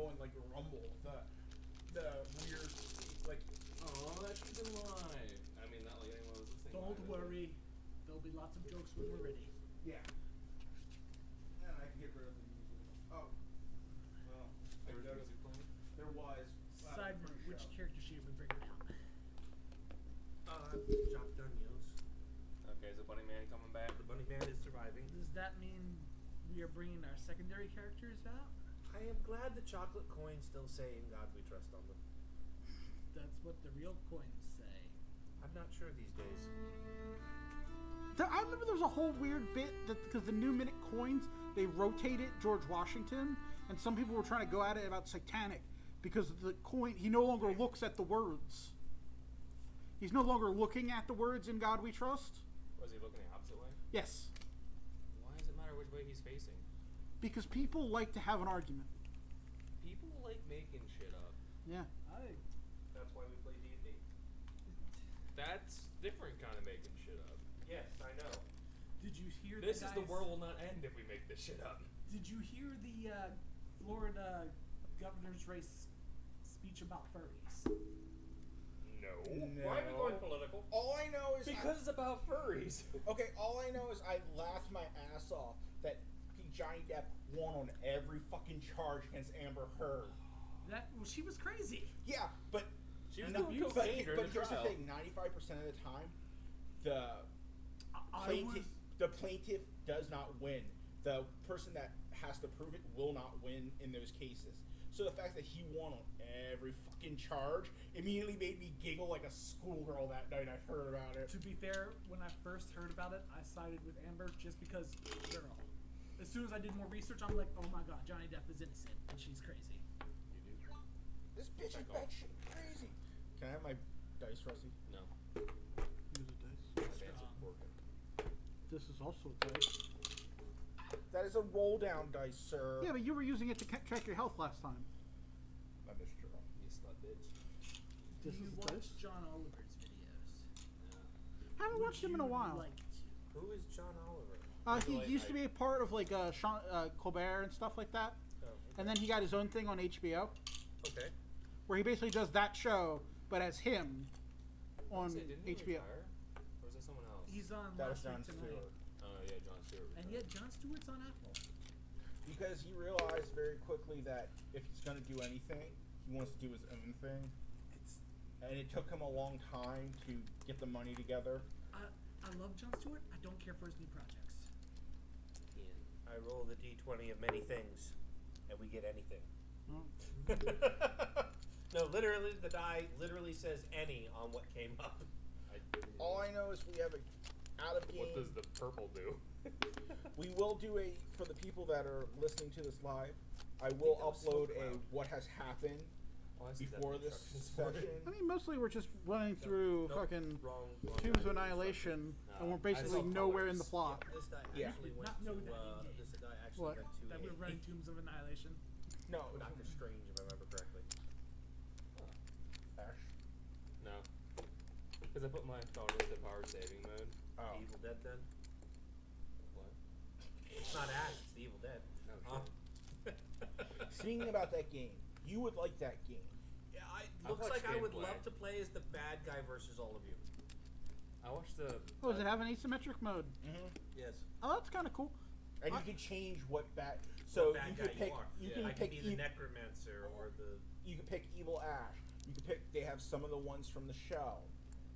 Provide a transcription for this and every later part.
go and like rumble. The weird like. Oh, that should've been live. I mean, not like anyone was listening. Don't worry, there'll be lots of jokes when we're ready. Yeah. And I can get rid of the music. Oh. Well, I noticed there was. Side note, which character sheet are we bringing out? Jacques Daniels. Okay, so Bunny Man coming back. The Bunny Man is surviving. Does that mean we are bringing our secondary characters out? I am glad the chocolate coins still say "In God We Trust" on them. That's what the real coins say. I'm not sure these days. I remember there was a whole weird bit that because the New Minute coins, they rotated George Washington, and some people were trying to go at it about satanic because the coin, he no longer looks at the words. He's no longer looking at the words "In God We Trust." Was he looking the opposite way? Yes. Why does it matter which way he's facing? Because people like to have an argument. People like making shit up. Yeah. That's why we play D&D. That's different kind of making shit up. Yes, I know. Did you hear This the is guys, the world will not end if we make this shit up. Did you hear the Florida governor's race speech about furries? No. Why are we going political? All I know is Because it's about furries. okay, all I know is I laughed my ass off that Johnny Depp won on every fucking charge against Amber Heard. She was crazy. Yeah, but She was no, doing but cocaine during here's the the trial. thing: 95% of the time, the I was plaintiff does not win. The person that has to prove it will not win in those cases. So the fact that he won on every fucking charge immediately made me giggle like a schoolgirl that night I heard about it. To be fair, when I first heard about it, I sided with Amber just because, girl. As soon as I did more research, I'm like, oh my god, Johnny Depp is innocent, and she's crazy. This bitch is batshit crazy. Can I have my dice, Rusty? No. Use a dice. My fancy fork. This is also a dice. That is a roll down dice, sir. Yeah, but you were using it to check your health last time. That is true. You slut bitch. This Do you is a watch dice. John Oliver's videos? No. Haven't watched him in a while. Like to? Who is John Oliver? He used to be a part of like Sean, Colbert and stuff like that, Oh, okay. and then he got his own thing on HBO, Okay. where he basically does that show, but as him on Didn't he HBO. retire? Or was that someone else? He's on That was Last Jon Week Tonight. Stewart. Oh yeah, Jon Stewart. And yet, Jon Stewart's on Apple. Because he realized very quickly that if he's going to do anything, he wants to do his own thing. And it took him a long time to get the money together. I love Jon Stewart. I don't care for his new projects. I roll the d20 of many things, and we get anything. Oh. No, literally, the die literally says any on what came up. All I know is we have a out of game. What does the purple do? We will do a, for the people that are listening to this live, I will that was upload so a proud. what has happened Oh, I see that before in the this instructions for it. session. I mean, mostly we're just running through Nope, fucking wrong Tombs of die. Annihilation, and we're I basically saw nowhere in colors. the plot. This guy Yeah. actually went Not know to. that in game. This guy actually What? went to That we're running Tombs of Annihilation. No, Doctor Strange, if I remember correctly. Huh. Ash. No. Because I put my phone into power saving mode. Oh. Evil Dead, then. What? It's not Ash. It's the Evil Dead. Oh, Speaking about that game, you would like that game. Yeah, I looks watched like I would gameplay. love to play as the bad guy versus all of you. I watched the. Oh, does it have an asymmetric mode? Mm-hmm. Yes. Oh, that's kind of cool. And you I- can change what bad. So What bad you guy could pick. you are. You Yeah. can I pick. can be the Necromancer or the. You can pick Evil Ash. You can pick. They have some of the ones from the show.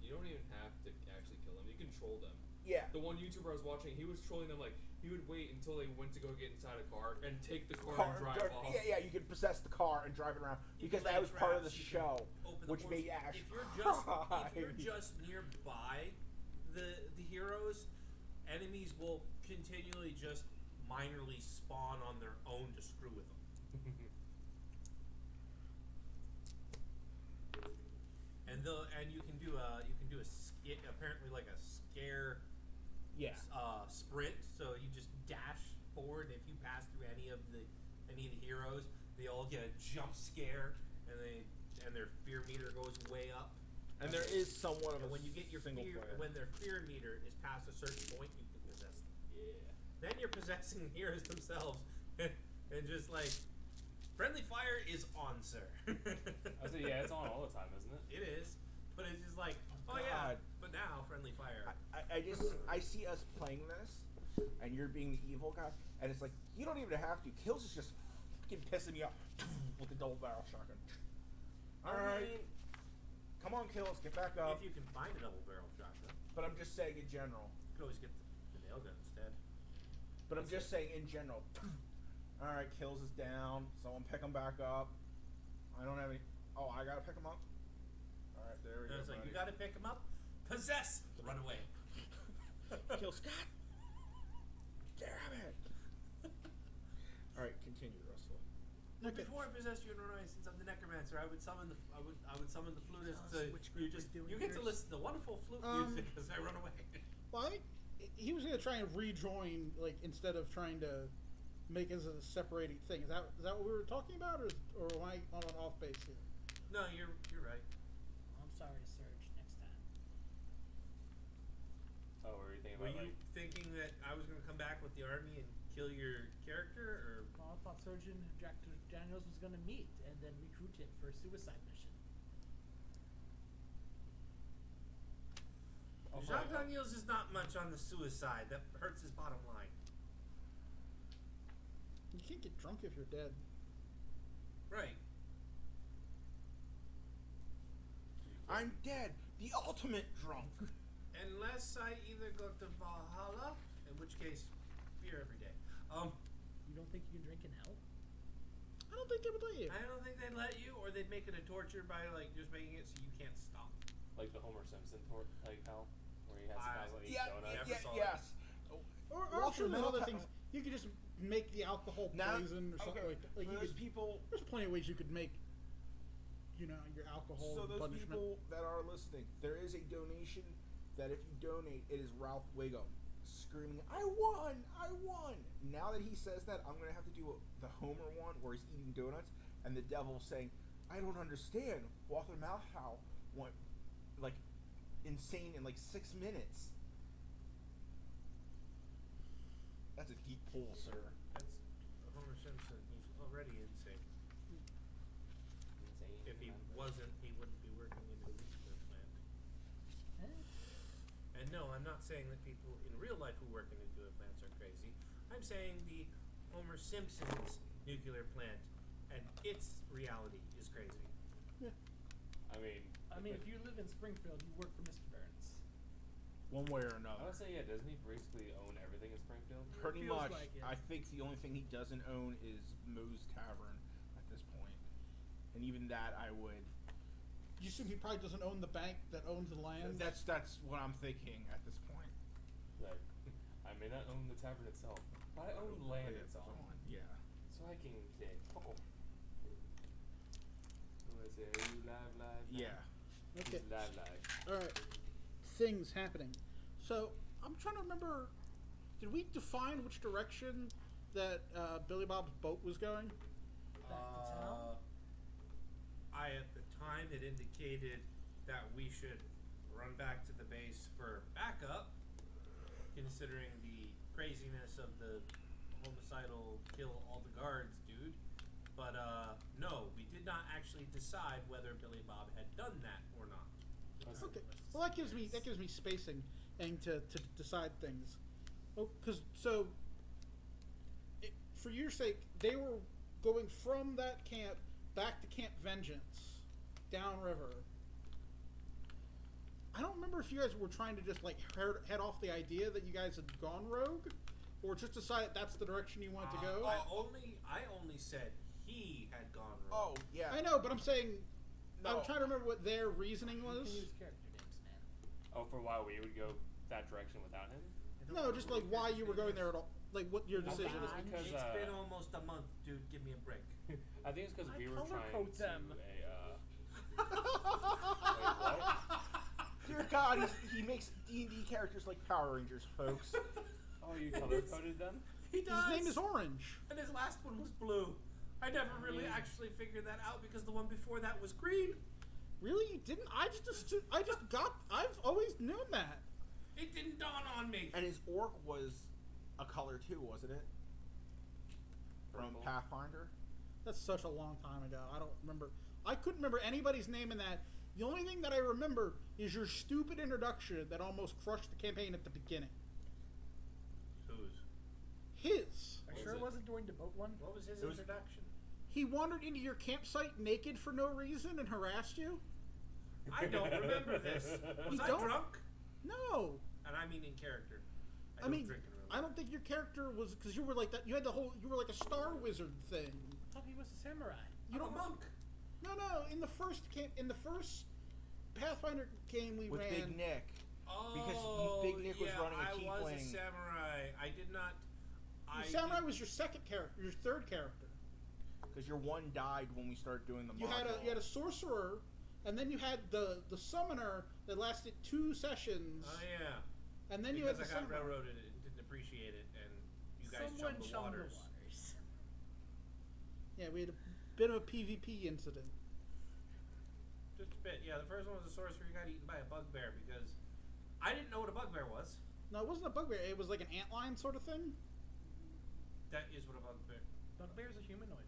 You don't even have to actually kill them. You can troll them. Yeah. The one YouTuber I was watching, he was trolling them like he would wait until they went to go get inside a car and take the car and drive off. Yeah, you can possess the car and drive it around You because can that lay was part of the traps, you show, can open the which portals. made Ash. If you're just nearby the heroes, enemies will continually just minorly spawn on their own to screw with them. And you can do a apparently like a scare Yeah. sprint. So you just dash forward. If you pass through any of the heroes, they all get a jump scare, and their fear meter goes way up. And there is somewhat of a And when you get your single fear, player. when their fear meter is past a certain point, you can possess them. Yeah. Then you're possessing the heroes themselves, and just like friendly fire is sir. I say, yeah, it's on all the time, isn't it? It is, but it's just like, oh God. yeah, but now friendly fire. I see us playing this, and you're being the evil guy, and it's like you don't even have to. Kills is just fucking pissing me off with the double barrel shotgun. All right, I mean, come on, Kills, get back up. if you can find a double barrel shotgun, But I'm just saying in general. you could always get the nail gun instead. But I'm just saying in general. All right, Kills is down. Someone pick him back up. I don't have any. Oh, I gotta pick him up. All right, there we And go. it's like, you buddy. gotta pick him up, possess, run away. Kill Scott. Damn it. All right, continue, Russell. Okay. Before I possess you and run away, since I'm the necromancer, I would summon the summon the flutist Tell us to which you. group Just we're doing you get to first. listen to wonderful flute Um, music as I run away. Well, I think he was gonna try and rejoin, like instead of trying to make it as a separating thing. Is that what we were talking about, or am I on an off base here? No, you're right. I'm sorry, Serge. Next time. Oh, were you thinking Were about you like? thinking that I was gonna come back with the army and kill your character, or Well, I thought Surgeon Jack Daniels was going to meet and then recruit him for a suicide mission. Oh, Jacques right. Daniels is not much on the suicide. That hurts his bottom line. You can't get drunk if you're dead. Right. I'm dead. The ultimate drunk. Unless I either go to Valhalla, in which case, beer every day. You don't think you can drink in hell? I don't think they would let you. I don't think they'd let you, or they'd make it a torture by like just making it so you can't stop. Like the Homer Simpson like hell, where he has to I- constantly eat Yeah, donuts. never saw yes. Or I'm Walter sure there's other Meltdown- things. You could just make the alcohol Now, poison or something okay, like that. Like you those could, people. there's plenty of ways you could make, your alcohol So those punishment. people that are listening, there is a donation that if you donate, it is Ralph Wiggum screaming, "I won! I won!" Now that he says that, I'm gonna have to do the Homer one where he's eating donuts and the devil saying, "I don't understand." Walter Malthau went like insane in like 6 minutes. That's a deep pull, sir. That's Homer Simpson. He's already insane. Insane. If he wasn't, he wouldn't be working in a nuclear plant. And no, I'm not saying that people in real life who work in nuclear plants are crazy. I'm saying the Homer Simpson's nuclear plant and its reality is crazy. I mean, if you live in Springfield, you work for Mr. Burns. One way or I another. would say, yeah, doesn't he basically own everything in Springfield? Pretty Feels much. like it. I think the only thing he doesn't own is Moe's Tavern at this point. And even that I would. You assume he probably doesn't own the bank that owns the land. That's what I'm thinking at this point. Like, I may not own the tavern itself, but I own land it's on, Yeah. so I can get. Oh. What is it? Are you live? Yeah. Okay. He's live. All right. Things happening. So I'm trying to remember. Did we define which direction that Billy Bob's boat was going? Back to town? I at the time had indicated that we should run back to the base for backup, considering the craziness of the homicidal kill all the guards dude. But no, we did not actually decide whether Billy Bob had done that or not. Okay. Well, that gives me spacing and to decide things. Oh, for your sake, they were going from that camp back to Camp Vengeance, downriver. I don't remember if you guys were trying to just like head off the idea that you guys had gone rogue, or just decide that's the direction you wanted to go. I only said he had gone Oh wrong. yeah. I know, but I'm saying No. I'm trying to remember what their reasoning You was. can use character names, man. Oh, for why we would go that direction without him? No, just like why you were going there at all. Like what your Well, decision it was is. because, It's been almost a month, dude. Give me a break. I think it's because I we were color trying code to them. Wait, what? Dear God, he makes D&D characters like Power Rangers, folks. Oh, you color coded them? He does. His name is Orange. And his last one was blue. I never really actually figured that out because the one before that was green. Really, you didn't? I've always known that. It didn't dawn on me. And his orc was a color too, wasn't it? From Purple. Pathfinder. That's such a long time ago. I don't remember. I couldn't remember anybody's name in that. The only thing that I remember is your stupid introduction that almost crushed the campaign at the beginning. Whose? His. Are you What sure was it it? wasn't during the boat one? What was his It was- introduction? He wandered into your campsite naked for no reason and harassed you? I don't remember this. Was You I don't? drunk? No. And I mean in character. I don't mean, drink in real I life. don't think your character was because you were like that. You had the whole. You were like a Star Wizard thing. I thought he was a samurai. You I'm don't. a monk. No. In the first Pathfinder game we With ran. Big Nick. Oh, Big Nick was yeah, running a I was a tiefling. samurai. I did not. The samurai was your second character, your third character. Because your one died when we started doing the You had module. a sorcerer, and then you had the summoner that lasted 2 sessions, Oh yeah. and then you Because had the I got samurai. railroaded and didn't appreciate it, and you guys Someone chumped the chummed waters. Yeah, we had a bit of a PvP incident. Just a bit. Yeah, the first one was a sorcerer who got eaten by a bugbear because I didn't know what a bugbear was. No, it wasn't a bugbear. It was like an antlion sort of thing. That is what a bugbear. Bugbear's a humanoid.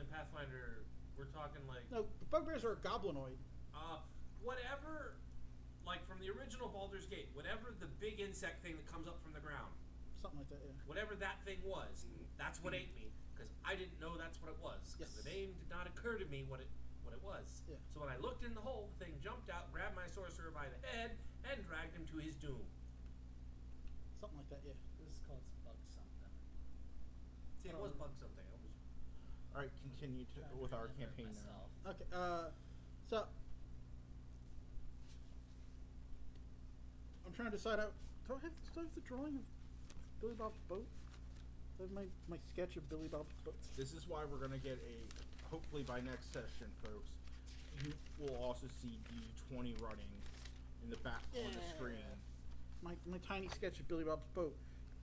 In Pathfinder, we're talking like No, bugbears are a goblinoid. whatever, like from the original Baldur's Gate, whatever the big insect thing that comes up from the ground, Something like that, yeah. whatever that thing was, that's what ate me because I didn't know that's what it was. 'Cause Yes. the name did not occur to me what it was. Yeah. So when I looked in the hole, the thing jumped out, grabbed my sorcerer by the head, and dragged him to his doom. Something like that, yeah. This is called bug something. See, it was bug something. It was. All right, continue with our campaign now. Okay, so I'm trying to decide out. Do I have the drawing of Billy Bob's boat? Do I have my sketch of Billy Bob's boat? This is why we're gonna get hopefully by next session, folks. You will also see D20 running in the back on the screen. My tiny sketch of Billy Bob's boat,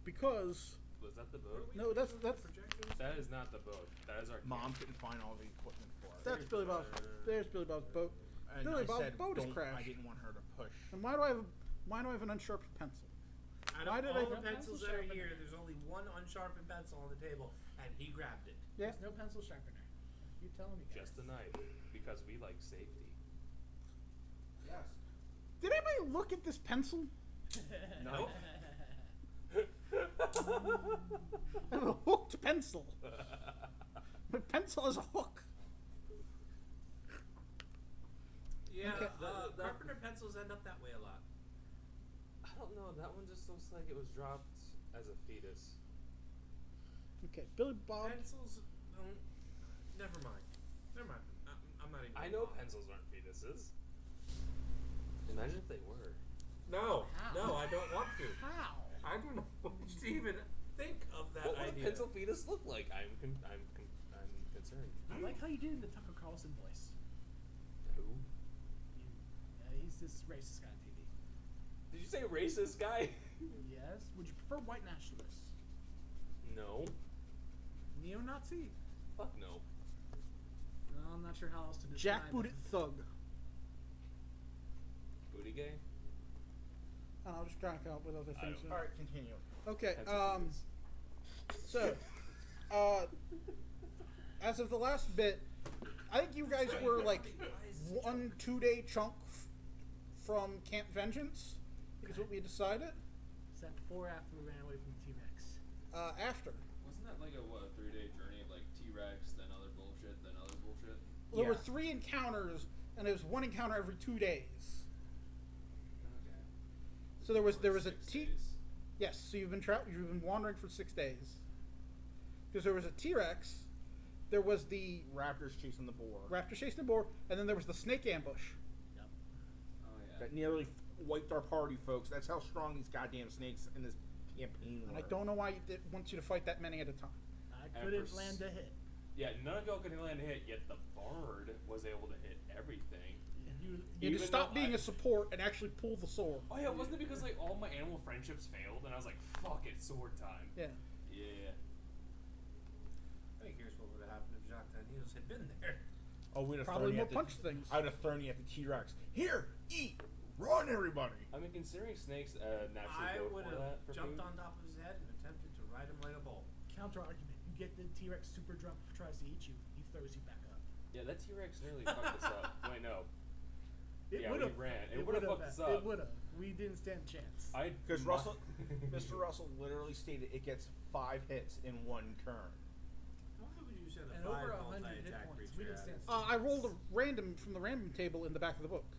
because Was that the boat? no, that's projectors. That is not the boat. That is our Mom camp. couldn't find all the equipment for it. that's Billy Bob's. There's Billy Bob's boat. And Billy I Bob's said, boat is I crashed. didn't want her to push. And why do I have an unsharpened pencil? Out Why of did all I- the No pencils pencil that are sharpener. here, there's only one unsharpened pencil on the table, and he grabbed it. Yeah. There's no pencil sharpener. You telling me? Just a knife, because we like safety. Yes. Did anybody look at this pencil? No. I have a hooked pencil. My pencil is a hook. Yeah, Okay. carpenter pencils end up that way a lot. I don't know. That one just looks like it was dropped as a fetus. Okay, Billy Bob. Pencils don't. Never mind. Never mind. I'm not even. I know pencils aren't fetuses. Imagine if they were. No, How? no, I don't want to. How? I don't know what to even think of that What would idea. a pencil fetus look like? I'm concerned. I like how you did it in the Tucker Carlson voice. Who? He's this racist guy on TV. Did you say racist guy? Yes. Would you prefer white nationalists? No. Neo-Nazi? Fuck no. No, I'm not sure how else to describe Jackbooted it. thug. Booty gay? I don't know, I'm just trying to come up with other I things. don't- All right, continue. Okay, Pencil fetus. so, as of the last bit, I think you guys were like 1-2 day chunk from Camp Vengeance. I think is what we had decided. Is that before or after we ran away from the T-Rex? After. Wasn't that like a 3-day journey of like T-Rex, then other bullshit, then other bullshit? Well, there were Yeah. 3 encounters, and there was 1 encounter every 2 days. Okay. So there was a 6 T. days. Yes, so you've been wandering for 6 days. Because there was a T-Rex, there was the Raptors chasing the boar. raptor chasing the boar, and then there was the snake ambush. Yep. Oh yeah. That nearly wiped our party, folks. That's how strong these goddamn snakes in this campaign were. And I don't know why it wants you to fight that many at a time. I And couldn't for land a hit. Yeah, none of y'all could land a hit, yet the bard was able to hit everything. You had Even to stop though being I- a support and actually pull the sword. Oh yeah, wasn't it because like all my animal friendships failed, and I was like, "Fuck it, sword time." Yeah. Yeah. I think here's what would have happened if Jacques Daniels had been there. Oh, we'd have Probably thrown you more at the, punch things. I would have thrown you at the T-Rex. Here, eat, run, everybody. I mean, considering snakes naturally I go would for have that for jumped food. on top of his head and attempted to ride him like a bull. Counter argument. You get the T-Rex super drunk, tries to eat you, he throws you back up. Yeah, that T-Rex nearly fucked us up. Wait, no. It Yeah, would we have ran. It would have fucked us up. It would have. We didn't stand a chance. Because Mr. Russell literally stated it gets 5 hits in 1 turn. Why would you send a And 5 over 100 hit multi-attack points. We creature didn't at stand us? a I rolled a random from the random table in the back of the book.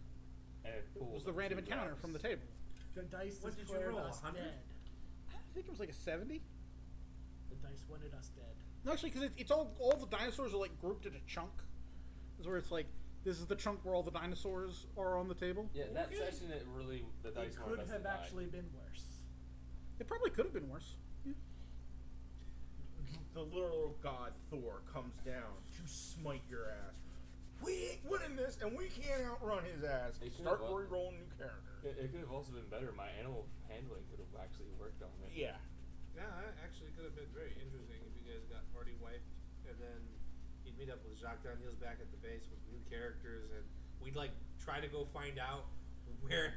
And it It pulled was the random 2 encounter dice. from the table. The dice What did you declared roll, us 100? dead. I think it was like a 70. The dice wanted us dead. No, actually, because it's all the dinosaurs are like grouped in a chunk. Is where it's like this is the chunk where all the dinosaurs are on the table. Yeah, that Okay. session, it really, the dice It wanted could us to have die. actually been worse. It probably could have been worse. Yeah. The literal god Thor comes down to smite your ass. We ain't winning this, and we can't outrun his ass. It Start could've- re-rolling new character. It could have also been better. My animal handling could have actually worked on it. Yeah. Yeah, that actually could have been very interesting if you guys got party wiped, and then you'd meet up with Jacques Daniels back at the base with new characters, and we'd like try to go find out where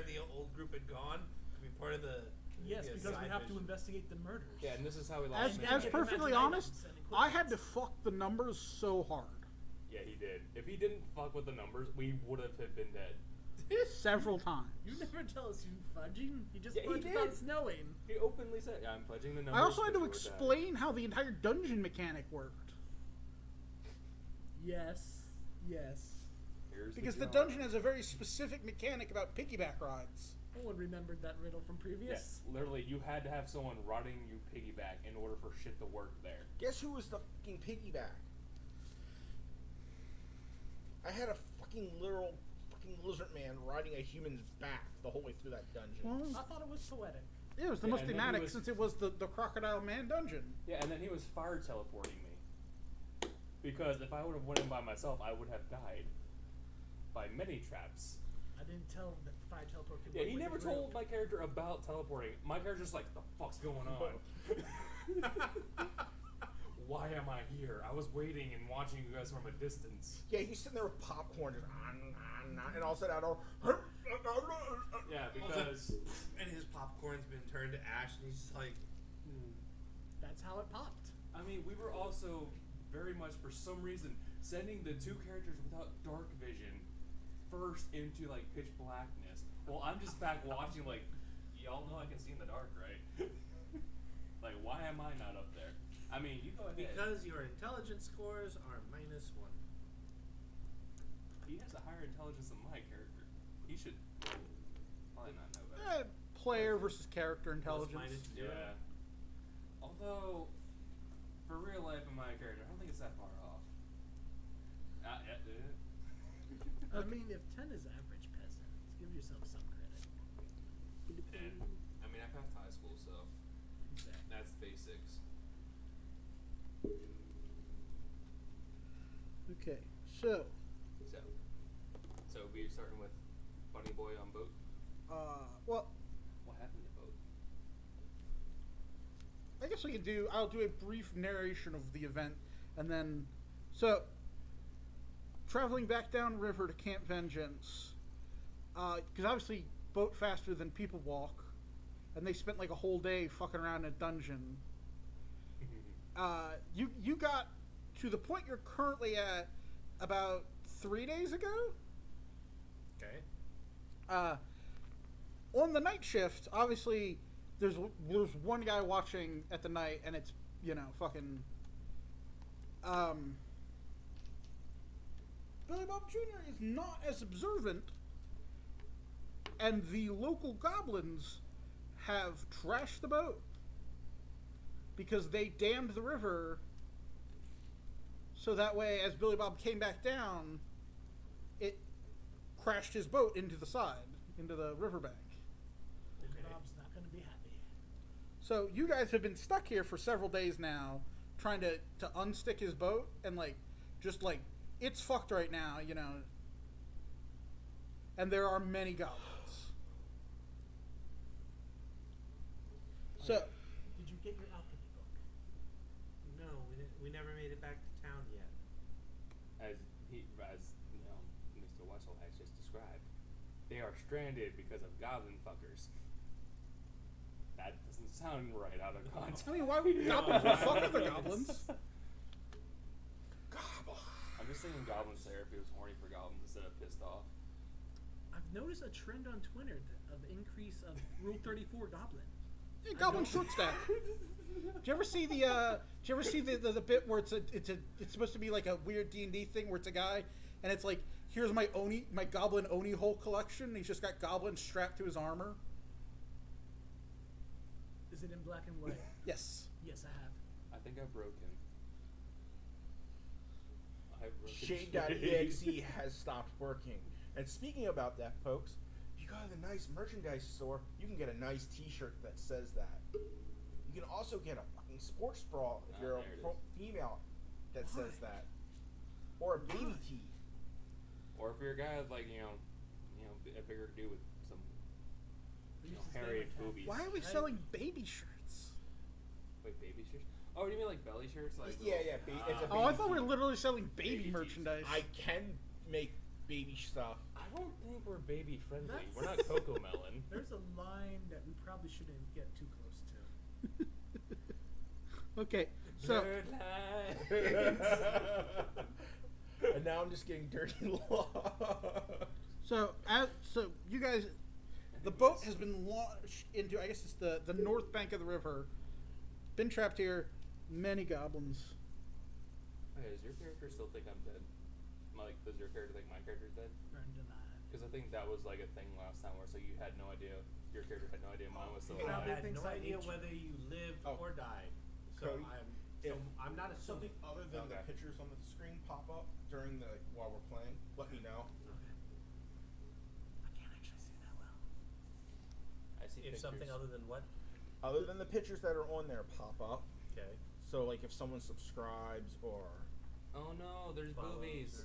the old group had gone to be part of the. Yes, the because we side have to mission. investigate the murders. Yeah, and this is how we As, lost Nick. as Get perfectly magic honest, items and I had to equipment. fuck the numbers so hard Yeah, he did. If he didn't fuck with the numbers, we would have been dead. several times. You never tell us you fudging. You just Yeah, he fudged without did. snowing. He openly said, "Yeah, I'm fudging the numbers." I also had to because we're dead." explain how the entire dungeon mechanic worked. Yes. Yes. Here's Because the jar. dungeon has a very specific mechanic about piggyback rides. No one remembered that riddle from previous. Yes, literally, you had to have someone riding you piggyback in order for shit to work there. Guess who was the fucking piggyback? I had a fucking literal fucking lizard man riding a human's back the whole way through that dungeon. Well, I thought it was poetic. it was the Yeah, most and then he thematic was- since it was the Crocodile Man dungeon. Yeah, and then he was fire teleporting me. Because if I would have went in by myself, I would have died by many traps. I didn't tell him that the fire teleport could Yeah, work he with never the drill. told my character about teleporting. My character's like, the fuck's going on? Why am I here? I was waiting and watching you guys from a distance. Yeah, he's sitting there with popcorn, just and all of a sudden out of Yeah, Also, because and his popcorn's been turned to ash, and he's just like, That's how it popped. I mean, we were also very much, for some reason, sending the 2 characters without dark vision first into like pitch blackness. Well, I'm just back watching, like, y'all know I can see in the dark, right? Like, why am I not up there? I mean, you go ahead. because your intelligence scores are -1. He has a higher intelligence than my character. He should probably not know better. Player versus character Plus intelligence. minus 0. Yeah. Although, for real life in my character, I don't think it's that far off. I mean, if 10 is average peasants, give yourself some credit. And I mean, I passed high school, so Exactly. that's basics. Okay, so So we're starting with Bunny Boy on boat. well, What happened to boat? I guess we could do. I'll do a brief narration of the event, and then so traveling back downriver to Camp Vengeance, because obviously boat faster than people walk, and they spent like a whole day fucking around in a dungeon. You got to the point you're currently at about 3 days ago. Okay. On the night shift, obviously, there's one guy watching at the night, and it's fucking Billy Bob Jr. is not as observant, and the local goblins have trashed the boat because they dammed the river. So that way, as Billy Bob came back down, it crashed his boat into the side, into the riverbank. Billy Okay. Bob's not going to be happy. So you guys have been stuck here for several days now, trying to unstick his boat, and it's fucked right now, And there are many goblins. So Did you get your alchemy book? No, we never made it back to town yet. As Mr. Wessel has just described, they are stranded because of goblin fuckers. That doesn't sound right out of context. I mean, why would goblins will fuck other goblins? I'm just thinking Goblin Slayer if he was horny for goblins instead of pissed off. I've noticed a trend on Twitter of increase of Rule 34 Goblin. Yeah, goblin short stack. Did you ever see the bit where it's supposed to be like a weird D&D thing where it's a guy and it's like, here's my goblin Oni hole collection. And he's just got goblins strapped to his armor. Is it in black and white? Yes. Yes, I have. I think I broke him. Shade.exe has stopped working. And speaking about that, folks, if you go to the nice merchandise store, you can get a nice T-shirt that says that. You can also get a fucking sports bra if you're a female that says that, or a baby tee. Or if you're a guy with like a bigger dude with some hairy boobies. Why are we selling baby shirts? Wait, baby shirts? Oh, you mean like belly shirts? Like Yeah. It's a Oh, I baby thought we were tee. literally selling baby Baby tees. merchandise. I can make baby stuff. I don't think we're baby friendly. That's- We're not Coco Melon. There's a line that we probably shouldn't get too close to. Okay, so Bird lines. And now I'm just getting dirty law. so you guys, the boat has been launched into, I guess it's the north bank of the river. Been trapped here. Many goblins. Hey, does your character still think I'm dead? Like, does your character think my character's dead? Brendan, Because I think that was like a thing last time where so you had no idea, your character had no idea mine was still I Now alive. they had think no I idea ate you. whether you lived Oh. or died. So Cody, I'm not Something assuming. other than the Okay. pictures on the screen pop up during while we're playing, let me know. Okay. I can't actually see that well. I see If pictures. something other than what? Other than the pictures that are on there pop up. Okay. So like if someone subscribes or Oh no, there's Follows boobies.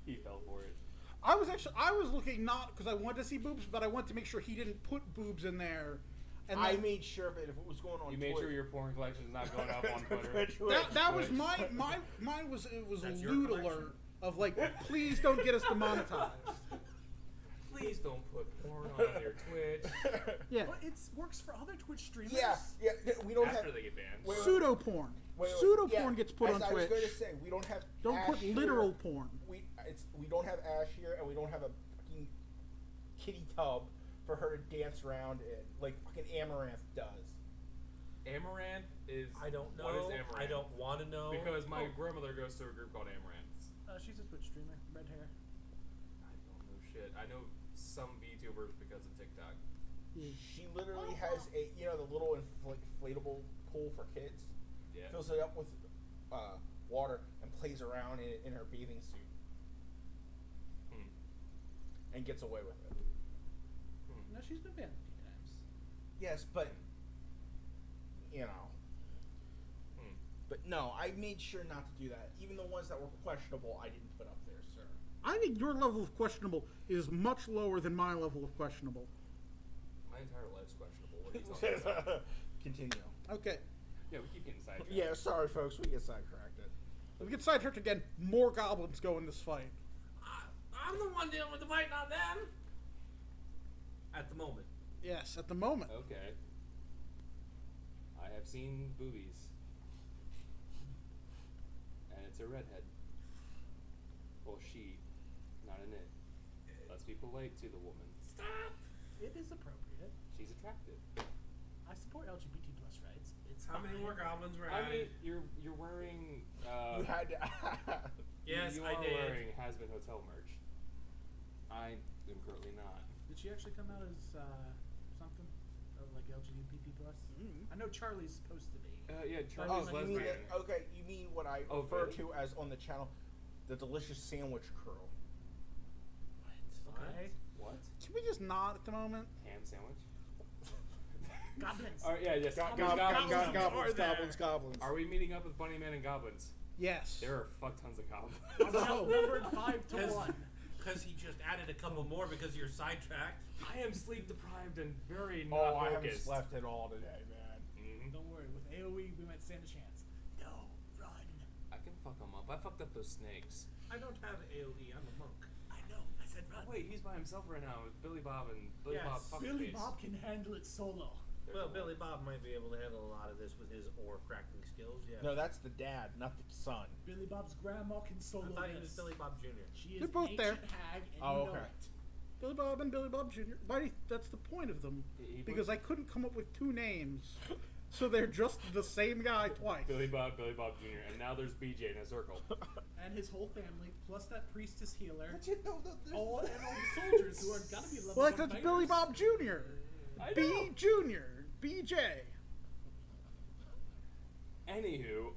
He fell for it. I was looking not because I wanted to see boobs, but I wanted to make sure he didn't put boobs in there. And I then- made sure that if it was going on You made Twitter, sure your porn collection is not going up on Twitter. that was mine was it was That's a your lewd collection. alert of like, please don't get us demonetized. Please don't put porn on your Twitch Yeah, But it works for other Twitch streamers. yeah, we don't after have they get banned. Wait, pseudo porn. Pseudo porn gets put on I was Twitch. going to say we don't have. Don't Ash put here. literal porn. We don't have Ash here, and we don't have a fucking kitty tub for her to dance around in like fucking Amaranth does. Amaranth is. I don't know. What is Amaranth? I don't want to know. Because my grandmother goes to a group called Amaranths. She's a Twitch streamer. Red hair. I don't know shit. I know some VTubers because of TikTok. She literally has the little inflatable pool for kids. Yeah. Fills it up with water and plays around in her bathing suit and gets away with it. No, she's been banned a few times. Yes, but But no, I made sure not to do that. Even the ones that were questionable, I didn't put up there, sir. I think your level of questionable is much lower than my level of questionable. My entire life's questionable. What are you talking about? Continue. Okay, Yeah, we keep getting sidetracked. Yeah, sorry, folks. We get sidetracked. if we get sidetracked again, more goblins go in this fight. I'm the one dealing with the fight, not them. At the moment. Yes, at the moment. Okay. I have seen boobies. And it's a redhead. Well, she, not an it. Let's be polite to the woman. Stop. It is appropriate. She's attractive. I support LGBT plus rights. It's How many fine. more goblins were I mean, added? you're wearing. You had to. Yes, you I are did. wearing Has-Been Hotel merch. I am currently not. Did she actually come out as something? Like LGBT plus? I know Charlie's supposed to be. Yeah, Oh, Charlie's you mean lesbian. okay? You mean what I Oh, refer really? to as on the channel, the delicious sandwich curl? What? Okay. What? Can we just nod at the moment? Ham sandwich? Goblins. All right, yeah, yes. Goblins. Are we meeting up with Bunny Man and Goblins? Yes. There are fuck tons of goblins. I'm outnumbered 5-1. Because he just added a couple more because you're sidetracked. I am sleep deprived and very not Oh, I haven't focused. slept at all today, man. Mhm. Don't worry, with AoE we might stand a chance. No, run. I can fuck them up. I fucked up those snakes. I don't have AoE. I'm a monk. I know, I said run. Oh, wait, he's by himself right now with Billy Bob and Billy Yes. Bob fuck Billy face. Bob can handle it solo. Well, Billy Bob might be able to handle a lot of this with his ore cracking skills. Yeah. No, that's the dad, not the son. Billy Bob's grandma can solo I thought he was this. Billy Bob Jr. She is They're both ancient there. hag, and Oh, you know okay. it. Billy Bob and Billy Bob Jr. That's the point of them. Because I couldn't come up with two names. So they're just the same guy twice. Billy Bob Jr. And now there's BJ in a circle. And his whole family, plus that priestess healer. But you know, All and all the soldiers who are gotta be level Well, 1 that's fighters. Billy Bob Jr. I B know. Jr. BJ. Anywho,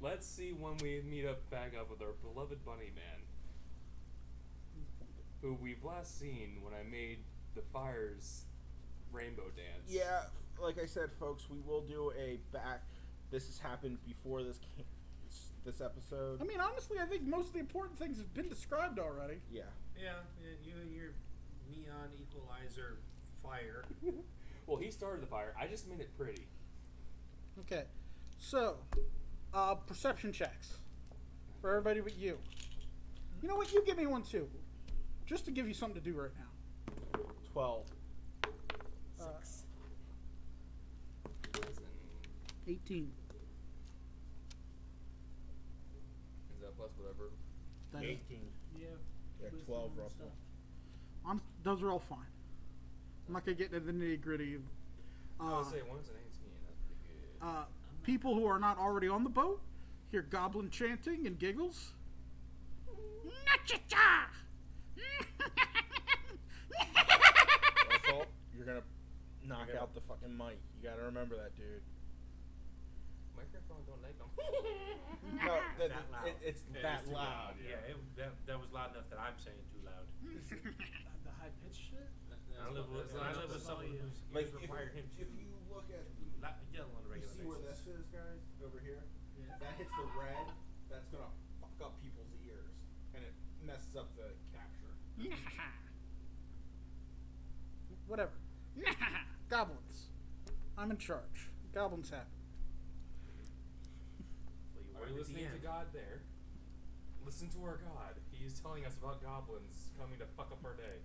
let's see when we meet up back up with our beloved Bunny Man, who we've last seen when I made the Fire's rainbow dance. Yeah, like I said, folks, we will do a back. This has happened before this episode. I mean, honestly, I think most of the important things have been described already. Yeah. Yeah, you and your neon equalizer fire. Well, he started the fire. I just made it pretty. Okay, so perception checks for everybody but you. You know what? You give me one too, just to give you something to do right now. 12. 6. 18. Is that plus whatever? That is- 18. Yeah. Yeah, wisdom 12 and Russell. stuff. Those are all fine. I'm not gonna get into the nitty gritty of I would say 1's an 18. That's pretty good. people who are not already on the boat. Hear goblin chanting and giggles. Russell, you're gonna knock out the fucking mic. You gotta remember that, dude. Microphone don't like them. No, That loud. it's Yeah, that it's too loud. loud, Yeah, that was loud enough that I'm saying too loud. The high pitched shit? I live with someone who's Like, required him to if you look at yell on a you regular see where basis. this is, guys, over here. Yeah. That hits the red. That's gonna fuck up people's ears, and it messes up the capture. Whatever. Goblins. I'm in charge. Goblins happen. Well, you Are were you at the listening to end. God there? Listen to our God. He's telling us about goblins coming to fuck up our day.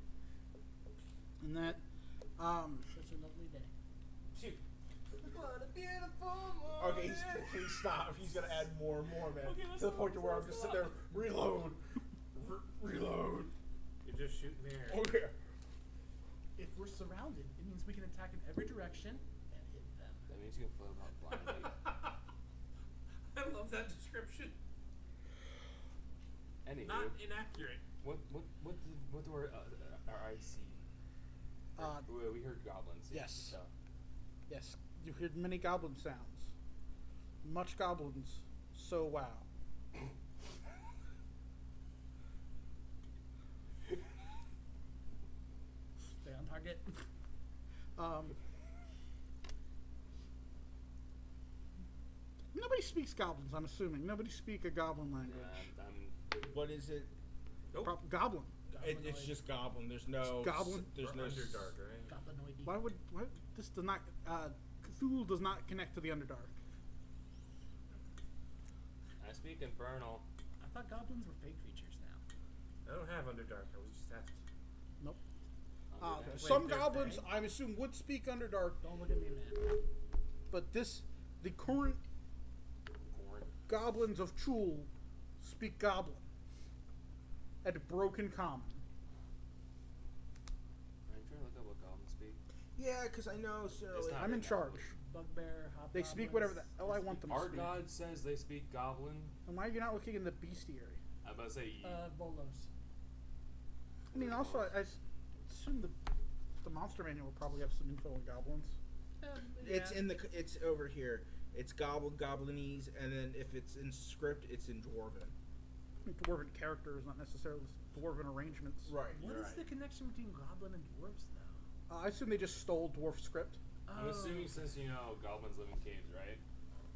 And that, Such a lovely day. Shoot. Okay, please stop. He's gonna add more and more, man. Okay, To that's the not- point to where I'm that's just sitting there, reload, reload. You're just shooting air. Okay. If we're surrounded, it means we can attack in every direction and hit them. That means you can float out blindly. I love that description. Anywho, Not inaccurate. what do our eyes see? We heard goblins. yes. So. Yes, you heard many goblin sounds. Much goblins. So wow. Stay on target. Nobody speaks goblins, I'm assuming. Nobody speak a goblin language. What is it? Nope. Goblin. It's just goblin. There's no Goblin? There's no Underdark, right? Goblinoid. Why would this does not Cthulhu does not connect to the Underdark. I speak infernal. I thought goblins were fake creatures now. I don't have Underdark. I was just asked. Nope. I'll do that. Some they're goblins, fake? I assume, would speak Underdark, Don't look at me, man. but the current Corn. goblins of Chul speak Goblin at broken common. Are you trying to look up what goblins speak? Yeah, because I know sooner or It's later. not I'm in written charge. Bugbear, hobgoblins. They speak whatever the hell I want them to Our speak. God says they speak goblin. And why are you not looking in the bestiary? I'm about to say. Bolos. I mean, also, I assume the monster manual will probably have some info on goblins. It's in the. It's over here. It's goblinese, and then if it's in script, it's in dwarven. I mean, dwarven characters, not necessarily dwarven arrangements. Right. What you're is the right. connection between goblin and dwarves, though? I assume they just stole dwarf script. I'm assuming since you know goblins live in caves, right?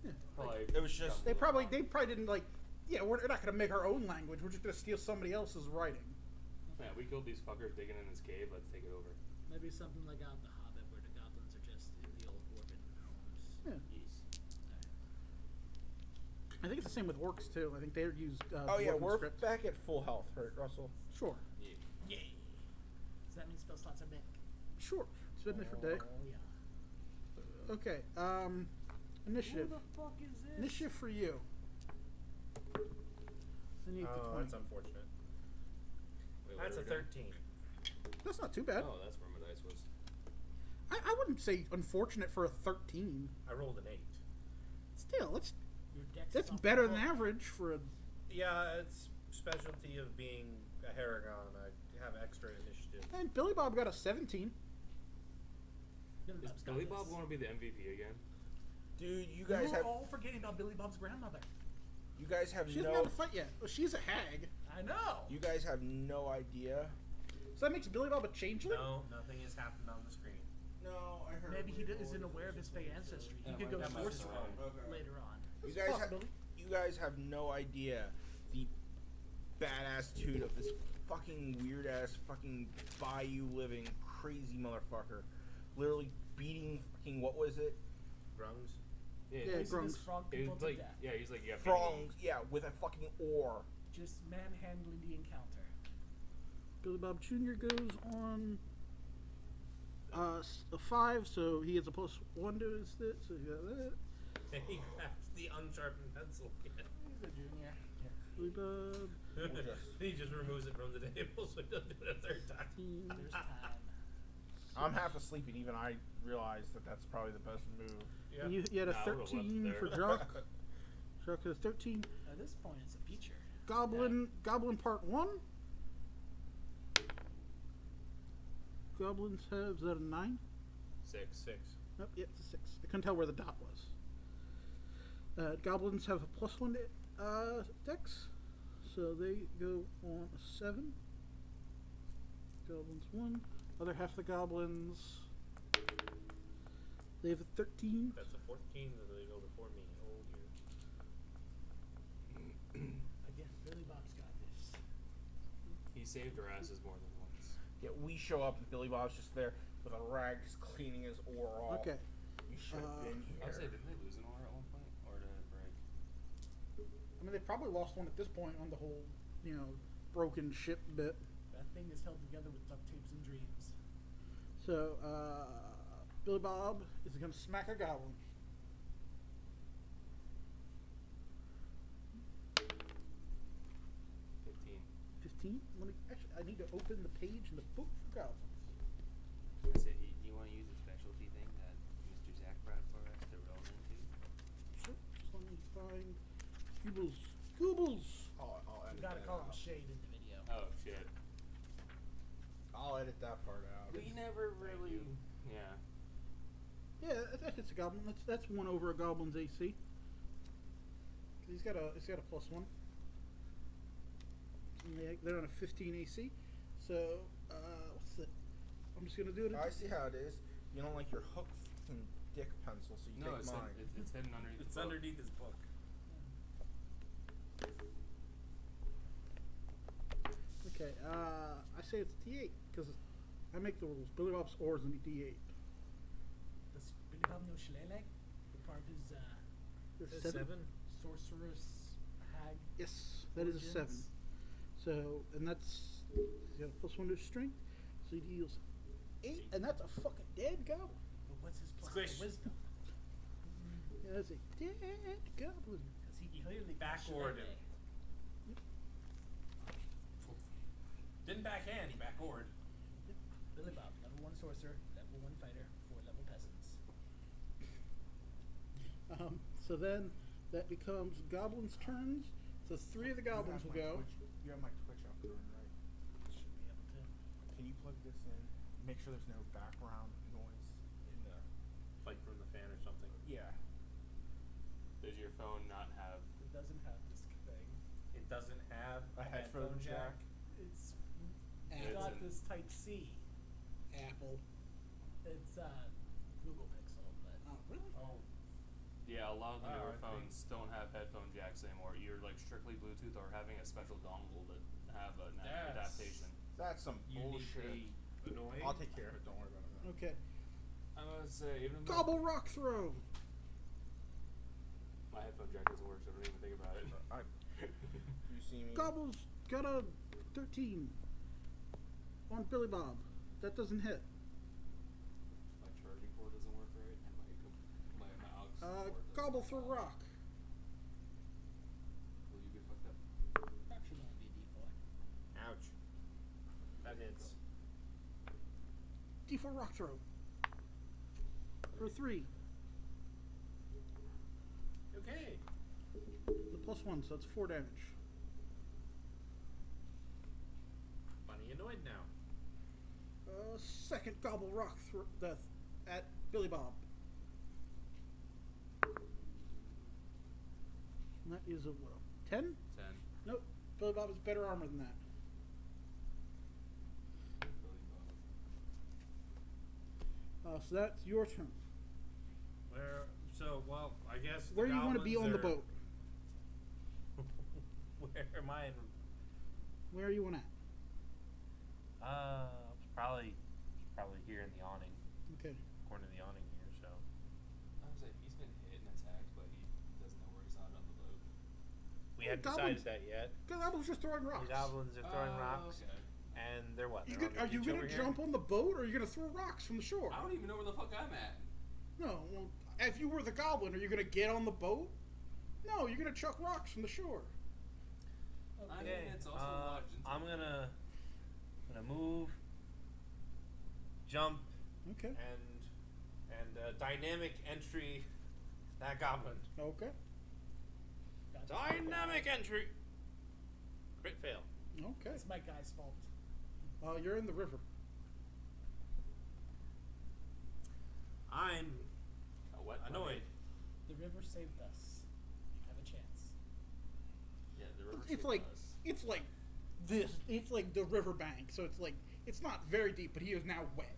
Yeah. Probably. It was just- They probably didn't like. Yeah, we're not gonna make our own language. We're just gonna steal somebody else's writing. Yeah, we killed these fuckers digging in this cave. Let's take it over. Maybe something like out the Hobbit, where the goblins are just in the old dwarven homes. Yeah. Yes. I think it's the same with orcs too. I think they use. Oh yeah, dwarven we're script. back at full health, right, Russell? Sure, Yeah. Yay! Does that mean spell slots are back? sure. It's been there for a day. Oh yeah. Okay. Initiative. Who the fuck is this? Initiative for you. I need the 20. that's unfortunate. Wait, That's a what are we doing? 13. That's not too bad. Oh, that's where my dice was. I wouldn't say unfortunate for a 13. I rolled an 8. Still, Your dex that's is off better the than hook. average for a. Yeah, it's specialty of being a Haragon. I have extra initiative. And Billy Bob got a 17. Billy Is Bob's got Billy this. Bob going to be the MVP again? Dude, you guys You're have all forgetting about Billy Bob's grandmother. you guys have She hasn't no had a fight yet. Well, she's a hag. I know. you guys have no idea. So that makes Billy Bob a changeling? No, nothing has happened on the screen. No, I heard. Maybe he isn't aware of his Fey ancestry. He could go that might be sorcerer wrong. Okay. later on. You That's guys a have possibility. you guys have no idea the badass dude of this fucking weird ass fucking bayou living crazy motherfucker, literally beating fucking what was it? Grungs. Yeah, Yeah, Poisonous Grungs. frog It people was to like, death. yeah, he's like, yeah, Frongs, yeah, with a fucking oar. Just manhandling the encounter. Billy Bob Jr. goes on a 5, so he gets a +1 to his hit, so you got that. And he grabs the unsharpened pencil. He's a junior. Billy Bob. He just removes it from the table so he doesn't do it a third time. 15. There's time. I'm half asleep and even I realized that that's probably the best move. Yeah. And you had a Nah, I would've left 13 there. for Jock. Jock has 13. At this point, it's a feature. Goblin Part 1. Goblins have, is that a 9? 6. 6. Nope, yeah, it's a 6. I couldn't tell where the dot was. Goblins have a +1 dex, so they go on a 7. Goblins 1. Other half of the goblins, they have a 13. That's a 14, so they go before me. Oh dear. Again, Billy Bob's got this. He saved our asses more than once. Yeah, we show up and Billy Bob's just there with a rag just cleaning his oar off. Okay. You should have been I would say, here. didn't they lose an oar at one point? Or did it break? I mean, they probably lost one at this point on the whole, broken ship bit. That thing is held together with duct tapes and dreams. So, Billy Bob is going to smack a goblin. 15? I need to open the page in the book for goblins. Is it, you want to use a specialty thing that Mr. Zach brought for us to roll into? Sure, just let me find Goobles. Goobles! I'll edit You gotta that call him out. Shade in the video. Oh, shit. I'll edit that part out. We never really... Yeah. Yeah, that hits a goblin. That's 1 over a goblin's AC. He's got a +1. And they're on a 15 AC. So, what's the? I'm just gonna do it. I see how it is. You don't like your hook fucking dick pencil, so you No, take it's, mine. it's hidden underneath It's the book. underneath his book. Okay, I say it's D8 because I make the rules. Billy Bob's oars and D8. Does Billy Bob know Schleleg? The part of his There's That's 7. 7. sorceress hag. Yes, that is a 7. origins? So, and that's he's got a +1 to his strength, so he deals 8, and that's a fucking dead goblin. But what's his plus Squish. to wisdom? Yeah, that's a dead goblin. Because he clearly Backward. Schleleg. Didn't backhand, he backward. Billy Bob, level 1 sorcerer, level 1 fighter, 4 level peasants. So then that becomes goblins' turns. So 3 of the goblins will go. You have my Twitch up there, right? Should be able to. Can you plug this in? Make sure there's no background noise in the. Like from the fan or something. Yeah. Does your phone not have... It doesn't have this thing. It doesn't have A headphone jack. It's It's got an- this Type C. Apple. It's Google Pixel, but Oh, really? Oh. Yeah, a lot of the Wow, newer I phones don't have headphone jacks anymore. You're like strictly Bluetooth or having a special dongle that have an Yes. adaptation. That's some bullshit. Uniquely annoying. I'll take care of it. Don't worry about it. Okay. I would say even though Gobble rock throw. my headphone jack doesn't work, so I don't even think about it. You see me? Gobble's got a 13 on Billy Bob. That doesn't hit. My charging cord doesn't work right. I might Gobble through rock. Will you get fucked up? That should only be a D4. Ouch. That hits. D4 rock throw. For 3. Okay. The +1, so that's 4 damage. Bunny annoyed now. Second gobble rock death at Billy Bob. And that is a what? 10? 10. Nope. Billy Bob has better armor than that. So that's your turn. Well, I guess. Where do you want to be on the boat? Where am I? Where are you on at? Probably here in the awning, Okay. according to the awning here. So I was like, he's been hit and attacked, but he doesn't know where he's at on the boat. we Oh, haven't goblins. decided that yet. Goblins just throwing rocks. The goblins are throwing rocks, Okay. and they're what? You They're are on the you beach going to over here? jump on the boat or are you going to throw rocks from the shore? I don't even know where the fuck I'm at. No. Well, if you were the goblin, are you going to get on the boat? No, you're going to chuck rocks from the shore. I mean, Okay. it's also lodged into I'm gonna move, jump, Okay. and dynamic entry that goblin. Okay. Gotcha. Dynamic entry. Crit fail. Okay. It's my guy's fault. You're in the river. I'm A wet annoyed. The river saved us. You have a chance. Yeah, the river It's saved like us. it's like this. It's like the riverbank, so it's not very deep, but he is now wet.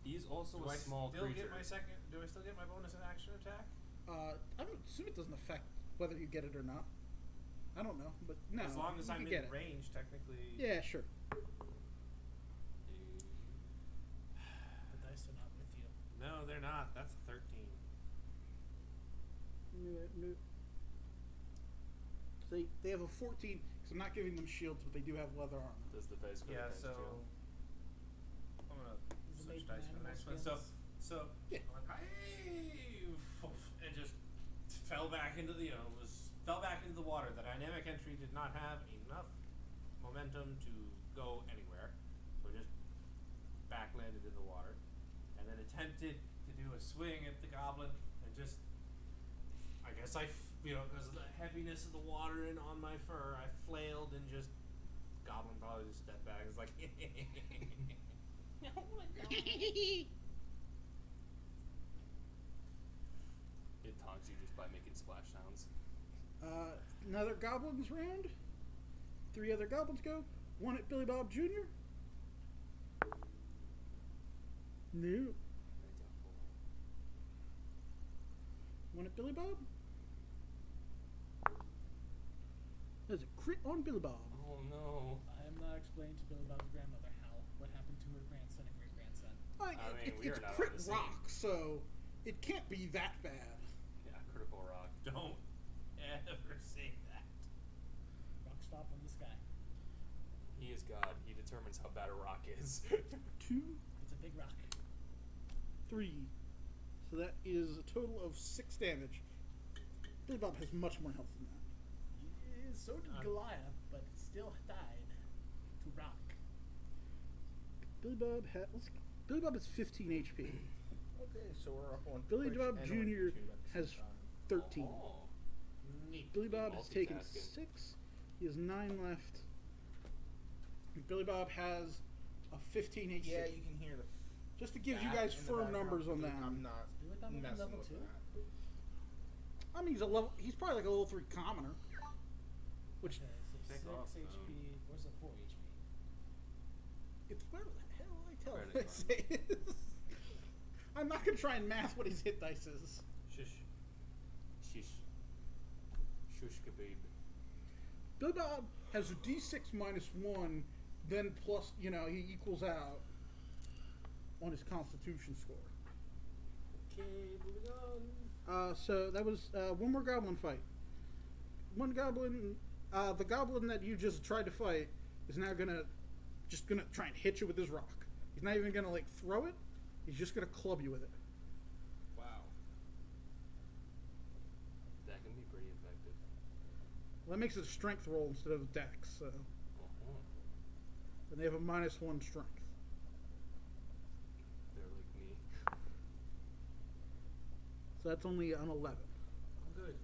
He's also Do a I small still creature. get my second? Do I still get my bonus in action attack? I don't assume it doesn't affect whether you get it or not. I don't know, but no. As long as you I'm can in get it. range, technically. Yeah, sure. The dice are not with you. No, they're not. That's a 13. No. They have a 14 because I'm not giving them shields, but they do have leather armor. Does the dice go Yeah, against so you? I'm gonna Is it switch made dice from for the next one. animal So Yeah. I'm like, and just fell back into the fell back into the water. The dynamic entry did not have enough momentum to go anywhere, so just back landed in the water, and then attempted to do a swing at the goblin, and just I guess because of the heaviness of the water and on my fur, I flailed and just goblin probably just stepped back. It's like. It taunts you just by making splash sounds. Another goblins round. 3 other goblins go. 1 at Billy Bob Jr. No. 1 at Billy Bob. There's a crit on Billy Bob. Oh no. I am not explaining to Billy Bob's grandmother what happened to her grandson and great grandson. We It's are not on crit the scene. rock, so it can't be that bad. Yeah, critical rock. Don't ever say that. Rocks fall from the sky. He is God. He determines how bad a rock is. 2, It's a big rock. 3. So that is a total of 6 damage. Billy Bob has much more health than that. Yeah, so did Goliath, but it still died to rock. Billy Bob has 15 HP. Okay, so we're up on Billy push Bob and Jr. on 2 at the same has time. 13. Oh. Neat. Billy Bob has taken Multitasking. 6. He has 9 left. And Billy Bob has a 15 HP. Yeah, you can hear the. Just to give you that guys in the firm background, numbers on that. I'm not Billy Bob only messing level with 2? that. I mean, he's probably like a level 3 commoner. Which Okay, so Take 6 off, HP. Where's the 4 HP? it's where the hell I tell Credit what it is. I'm not gonna try and math what his hit dice is. Shush. Shish. Shush kebab. Billy Bob has a D6 minus 1, then plus, he equals out on his Constitution score. Okay, moving on. So that was 1 more goblin fight. One goblin, the goblin that you just tried to fight is now gonna try and hit you with his rock. He's not even gonna throw it. He's just gonna club you with it. Wow. Well, that makes it a strength roll instead of dex, so. Uh-huh. And they have a -1 strength. They're like me. So that's only an 11. Good.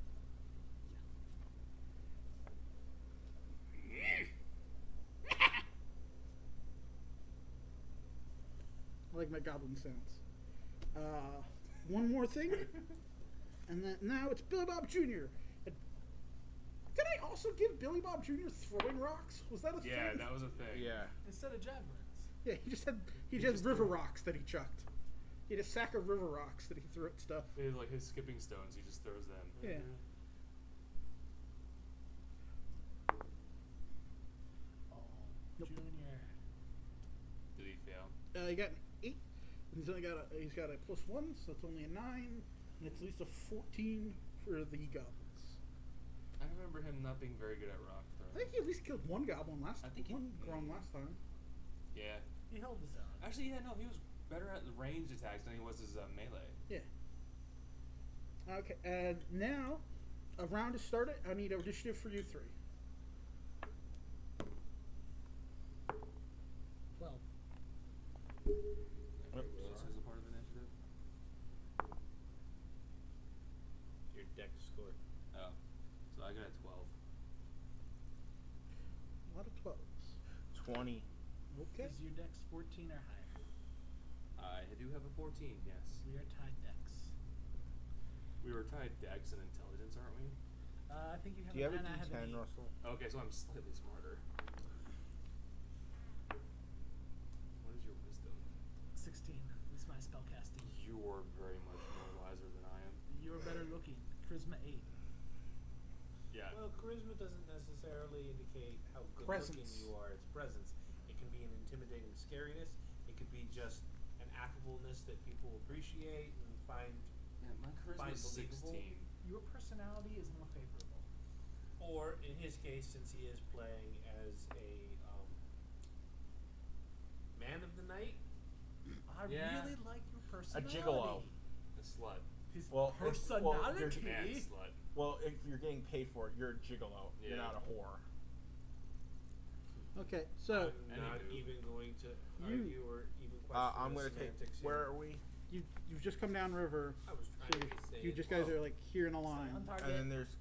I like my goblin sounds. One more thing. And then now it's Billy Bob Jr. Did I also give Billy Bob Jr. throwing rocks? Was that a thing? Yeah, that was a thing. Yeah. Instead of javelins. Yeah, he just had river rocks that he chucked. He had a sack of river rocks that he threw at stuff. They like his skipping stones. He just throws them. Yeah. Oh, Nope. Junior. Did he fail? He got an 8. And he's got a +1, so it's only a 9. And it's at least a 14 for the goblins. I remember him not being very good at rock I throwing. think he at least killed one goblin last I think he- one grom last time. Yeah. He held his own. Actually, yeah, no, he was better at the ranged attacks than he was his melee. Yeah. Okay, and now a round is started. I need initiative for you 3. 12. This is a part of initiative. Your deck score. Oh, so I got a 12. A lot of 12s. 20. Okay. Is your dex 14 or higher? I do have a 14. Yes. We are tied dex. We were tied dex and intelligence, aren't we? I think you have Do you have a an 9, I have an D10, 8. Russell? Okay, so I'm slightly smarter. What is your wisdom? 16 is my spell casting. You're very much more wiser than I am. You're better looking. Charisma 8. Yeah. Well, charisma doesn't necessarily indicate how good Presence. looking you are. It's presence. It can be an intimidating scariness. It could be just an affableness that people appreciate and find. Yeah, my charisma is believable. 16. Your personality is more favorable. Or in his case, since he is playing as a man of the night, I Yeah. really like your personality. gigolo. A slut. His Well, personality. Man slut. Well, if you're getting paid for it, you're a gigolo. You're Yeah. not a whore. Okay, so I'm not Anywho. even going to You- argue or even question I'm the going to take. semantics Where here. are we? you've just come down river. I was So trying to say you just guys are like here in a line. On target. And then there's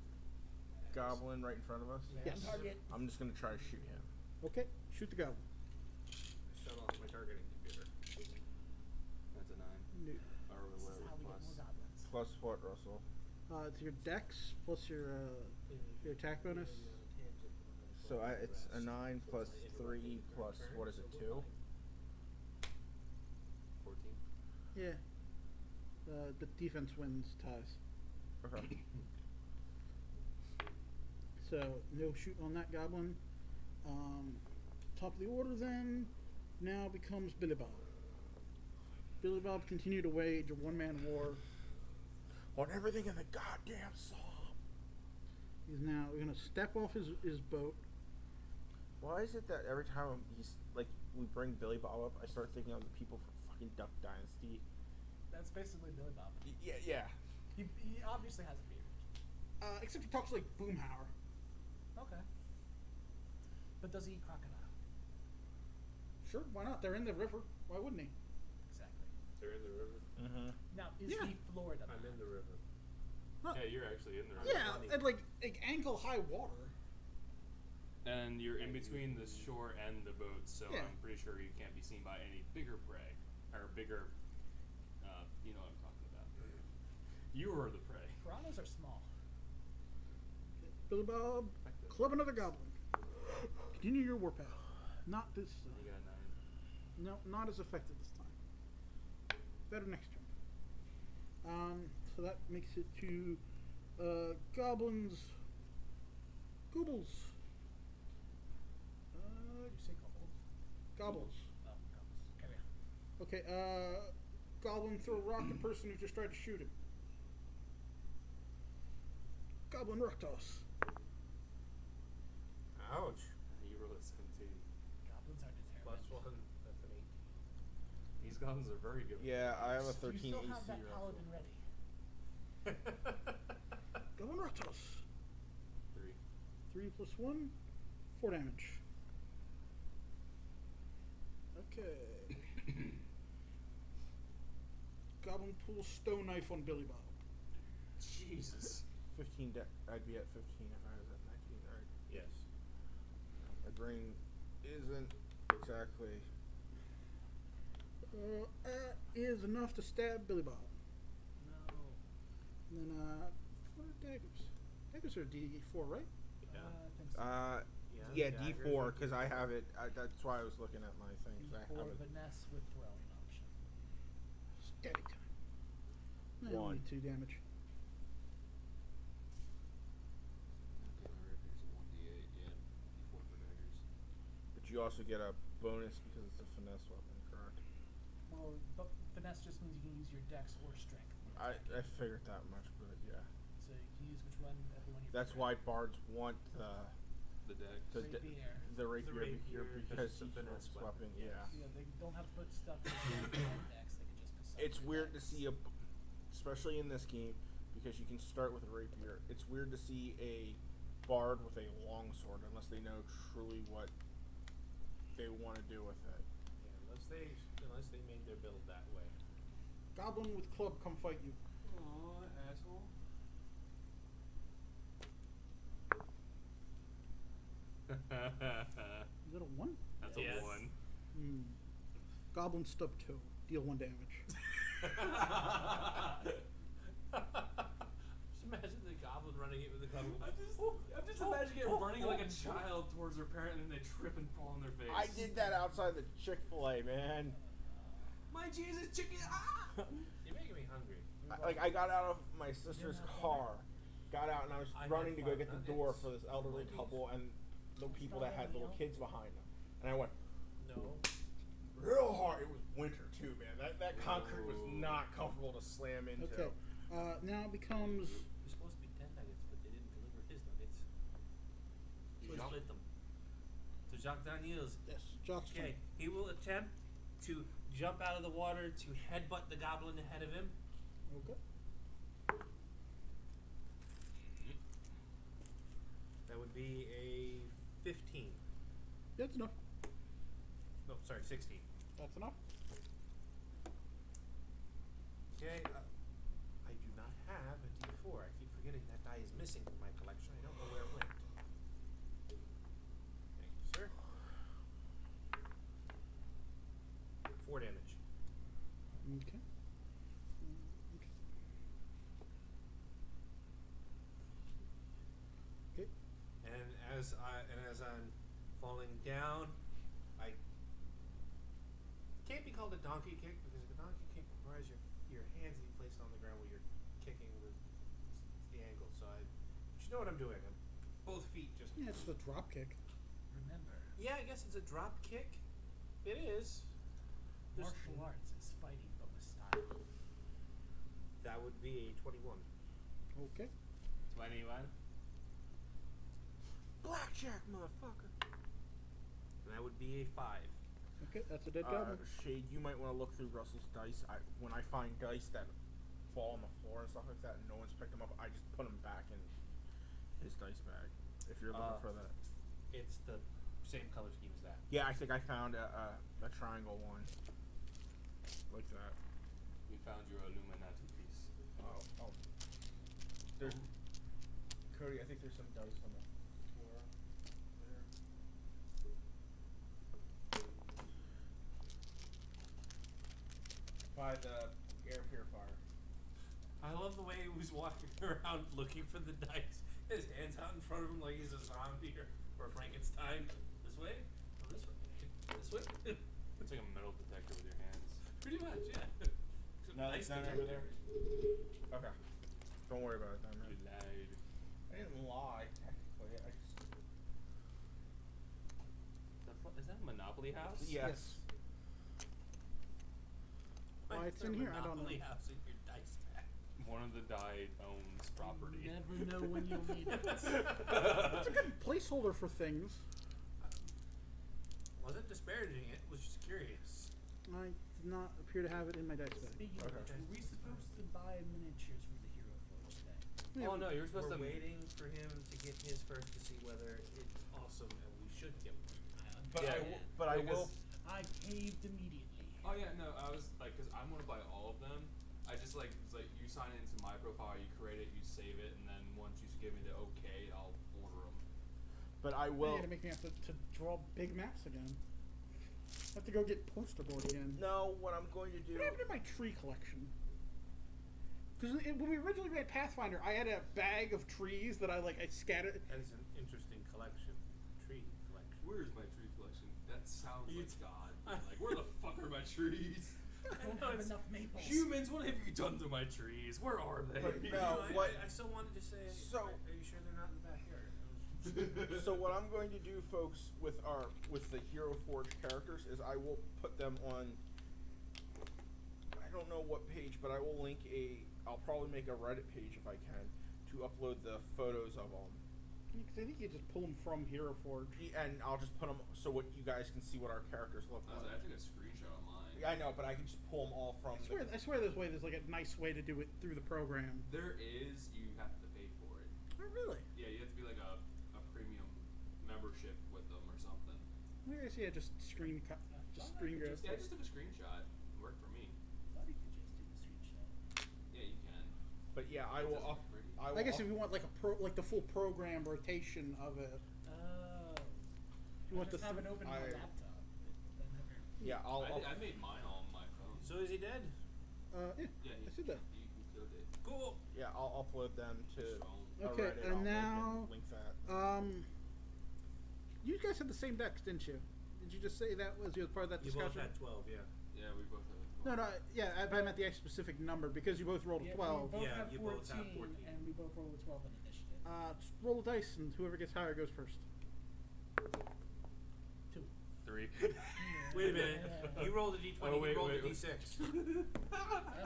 Goblin right in front of us. Yeah, Yes. on target. I'm just going to try to shoot him. Okay, shoot the goblin. shut off my targeting computer. That's a 9. No. Or This is whatever. how we get Plus. more goblins. Plus what, Russell? It's your dex plus your attack bonus. So it's a 9 plus 3 plus, what is it, 2? 14. Yeah. The defense wins ties. Okay. So no shooting on that goblin. Top of the order then now becomes Billy Bob. Billy Bob continued to wage a one-man war. On everything in the goddamn swamp. He's now going to step off his boat. Why is it that every time he's like we bring Billy Bob up, I start thinking of the people from fucking Duck Dynasty? That's basically Billy Bob. Yeah. He obviously has a beard. Except he talks like Boomhauer. Okay. But does he eat crocodile? Sure, why not? They're in the river. Why wouldn't he? Exactly. They're in the river. Mm-hmm. Now, is Yeah. he Florida? I'm in the river. Huh. Yeah, you're actually in there. Yeah, at like ankle high water. And you're in between the shore and the boat, so Yeah. I'm pretty sure you can't be seen by any bigger prey. Or bigger, you know what I'm talking about. You are the prey. Piranhas are small. Billy Bob, club another goblin. Continue your warpath. Not this. You got 9. No, not as effective this time. Better next turn. So that makes it to goblins. Goobles. Did you say goblins? Gobbles. Oh, goblins. Carry on. Okay, goblin throw a rock at person who just tried to shoot him. Goblin rock toss. Ouch. You rolled a 17. Goblins are determined. +1. That's an 8. These goblins are very good. Yeah, I have a Do you 13 still AC. have that Russell. paladin ready? Goblin rock toss. 3. 3 plus 1, 4 damage. Okay. Goblin pulls stone knife on Billy Bob. Jesus. 15. I'd be at 15 if I was at 19. Right. Yes. My brain isn't exactly. That is enough to stab Billy Bob. No. And then, what are daggers? Daggers are D4, right? Yeah. I think so. Yeah, daggers D4 are because I have it. That's why I was looking at my things. I D4 have it. finesse with throwing option. Static time. One. Only 2 damage. Okay, my rapier's a 1d8, yeah. D4 for daggers. But you also get a bonus because it's a finesse weapon, correct? Well, but finesse just means you can use your dex or strength. I figured that much, but yeah. So you can use which one, everyone you That's why bards want the The deck. the rapier rapier because is a it's a finesse weapon. weapon, Yeah. Yeah, they don't have to put stuff in their dex. They can just put stuff It's in weird their to dex. see especially in this game, because you can start with a rapier. It's weird to see a bard with a longsword unless they know truly what they want to do with it. Yeah, unless they made their build that way. Goblin with club, come fight you. Aw, asshole. Is that a 1? That's Yes. a 1. Goblin stub toe. Deal 1 damage. Just imagine the goblin running it with the goblin. I'm just imagining it running like a child towards their parent and then they trip and fall on their face. I did that outside the Chick-fil-A, man. My Jesus, chicken! Ah! You're making me hungry. I got out of my sister's car, got out, and I was I running to had go get the door nuggets. for this elderly couple and the people that had little kids behind them. And I went No. real hard. It was winter too, man. That concrete was not comfortable to slam into. Okay. Now it becomes. It was supposed to be 10 nuggets, but they didn't deliver his nuggets. So he split them. So Jacques Daniels, Yes, Jock's turn. okay, he will attempt to jump out of the water to headbutt the goblin ahead of him. Okay. That would be a 15. That's enough. No, sorry, 16. That's enough. Okay, I do not have a D4. I keep forgetting that die is missing from my collection. I don't know where it went. Thank you, sir. 4 damage. Okay. Okay. And as I'm falling down, I can't be called a donkey kick because a donkey kick requires your hands to be placed on the ground while you're kicking the ankle. So but you know what I'm doing. I'm both feet just. Yeah, it's the drop kick. Remember, Yeah, I guess it's a drop kick. It is. There's- martial arts is fighting, but with style. That would be a 21. Okay. 21. Blackjack, motherfucker. And that would be a 5. Okay, that's a dead goblin. Shade, you might want to look through Russell's dice. When I find dice that fall on the floor and stuff like that, and no one's picked them up, I just put them back in his dice bag. If you're looking for that. It's the same color scheme as that. Yeah, I think I found a triangle one. Like that. We found your Illuminati piece. Oh. There's Cody, I think there's some dice on the floor there. By the air purifier. I love the way he was walking around looking for the dice. His hands out in front of him like he's a zombie or Frankenstein. This way? Oh, this way. This way? It's like a metal detector with your hands. Pretty much, yeah. No, Dice it's not detector. over there. Okay. Don't worry about it then, man. You lied. I didn't lie, technically. I just. Is that a Monopoly house? Yes. Why it's in here, I don't know. Monopoly house in your dice bag. One of the die owns property. You never know when you'll need it. It's a good placeholder for things. Wasn't disparaging it, was just curious. I did not appear to have it in my dice bag. Speaking Okay. of which, were we supposed to buy miniatures for the hero forge today? Yeah, Oh no, you're supposed We're to. waiting for him to get his first to see whether it's awesome and we should get one. But Yeah, I because- will. I caved immediately. Oh yeah, no, I was like, cause I'm gonna buy all of them. I just like, it's like you sign into my profile, you create it, you save it, and then once you give me the okay, I'll order them. But I Now will. you're gonna make me have to draw big maps again. I have to go get poster board again. No, what I'm going to do. What happened to my tree collection? Because when we originally made Pathfinder, I had a bag of trees that I scattered. That is an interesting collection. Tree collection. Where's my tree collection? That sounds like God. Like, where the fuck are my trees? I don't have enough maples. Humans, what have you done to my trees? Where are they? But You no, know, what? I still wanted to say, So- are you sure they're not in the backyard? So what I'm going to do, folks, with the Hero Forge characters is I will put them on. I don't know what page, but I will link I'll probably make a Reddit page if I can to upload the photos of them, Because I think you just pull them from Hero Forge. and I'll just put them so what you guys can see what our characters look I like. took a screenshot of mine. Yeah, I know, but I can just pull them all from. I swear there's like a nice way to do it through the program. There is, you have to pay for it. Oh, really? Yeah, you have to be like a premium membership with them or something. I guess, yeah, just screen grab. Yeah, I just took a screenshot. It worked for me. Thought you could just do the screenshot. Yeah, you can. But yeah, I It will. doesn't look pretty. I guess if you want like the full program rotation of it, Oh. you want I just the haven't opened my I- laptop. But I never. Yeah, I made mine on my phone. So is he dead? yeah, Yeah, I said that. You killed it. Cool. Yeah, I'll upload them to. His phone. a Okay, Reddit, and I'll now, link that. You guys had the same decks, didn't you? Did you just say that was part of that You both discussion? had 12, yeah. Yeah, we both have it. No, yeah, I meant the specific number because you both rolled a Yeah, 12. We both Yeah, have you 14, both have 14. and we both rolled a 12 in initiative. Just roll a dice, and whoever gets higher goes first. 2. 3. Wait a minute. You rolled a d20, Oh, wait, you rolled wait, a wait. d6.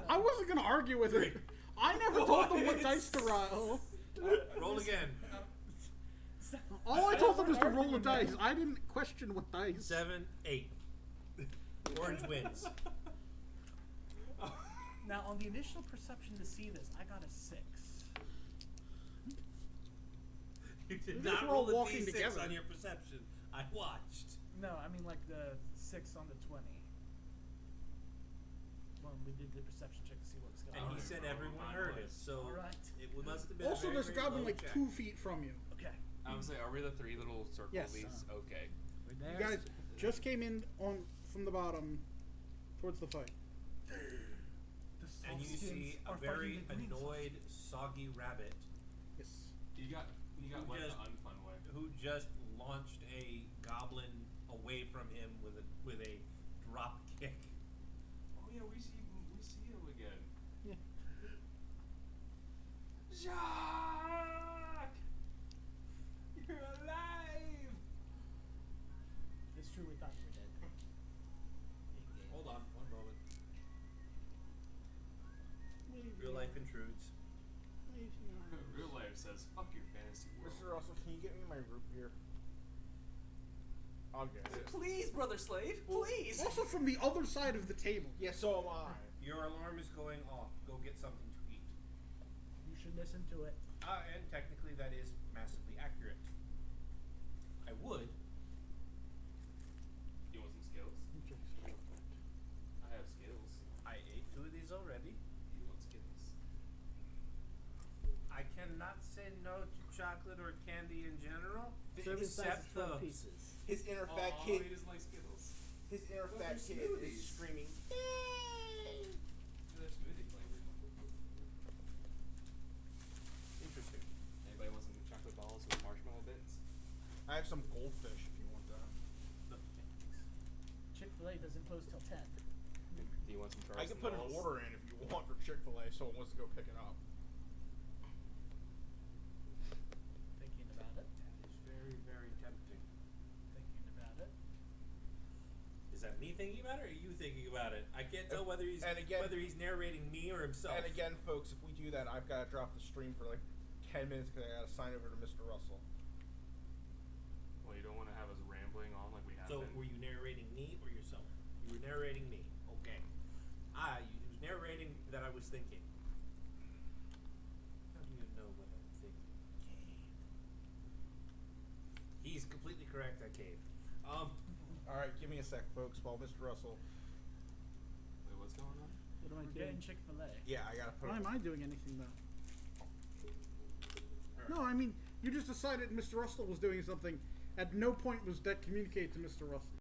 I wasn't gonna argue with it. I never told them what dice to roll. Roll again. All I told them was to roll a dice. I didn't question what dice. 7, 8. Orange wins. Now, on the initial perception to see this, I got a 6. You did You not guys were all roll a walking d6 together. on your perception. I watched. No, I mean like the 6 on the 20. When we did the perception check to see what was going And on. he said everyone heard it, so Alright. it must have been Also, a very, there's a very goblin low like check. 2 feet from you. Okay. I was like, are we the 3 little circle Yes. leads? Okay. You guys just came in from the bottom towards the fight. The And you Saltskins see a are very fighting the green annoyed, soggy rabbit Yes. You got Who one the just- unfun way. who just launched a goblin away from him with a drop kick. Oh yeah, we see him again. Yeah. Jacques! You're alive! It's true, we thought you were dead. In-game. Hold on, one moment. Real life intrudes. Real life says, fuck your fantasy world. Mr. Russell, can you get me my root beer? I'll get it. Please, brother slave, please. Also from the other side of the table. Yeah, so am I. Your alarm is going off. Go get something to eat. You should listen to it. And technically that is massively accurate. I would. You want some skills? I have skills. I ate 2 of these already. You want skills? I cannot say no to chocolate or candy in general, Serving size except is 12 those. pieces. His inner fat Aw, kid. he doesn't like skills. His inner Those fat are kid smoothies. is screaming. They're smoothie flavored. Interesting. Anybody want some chocolate balls with marshmallow bits? I have some goldfish if you want that. No, thanks. Chick-fil-A doesn't close till 10. Do you want some I can put an order in if you want for Chick-fil-A, so it wants to go pick it up. Thinking about it. That is very, very tempting. Thinking about it. Is that me thinking about it or you thinking about it? I can't tell whether he's And again- whether he's narrating me or himself. And again, folks, if we do that, I've got to drop the stream for like 10 minutes because I got to sign over to Mr. Russell. Well, you don't want to have us rambling on like we have So been. were you narrating me or yourself? You were narrating me. Okay. He was narrating that I was thinking. How do you know what correct. I caved. All right, give me a sec, folks. While Mr. Russell. Wait, what's going on? What am I We're doing? getting Chick-fil-A. Yeah, I gotta put. Why am I doing anything though? No, I mean, you just decided Mr. Russell was doing something. At no point was that communicated to Mr. Russell.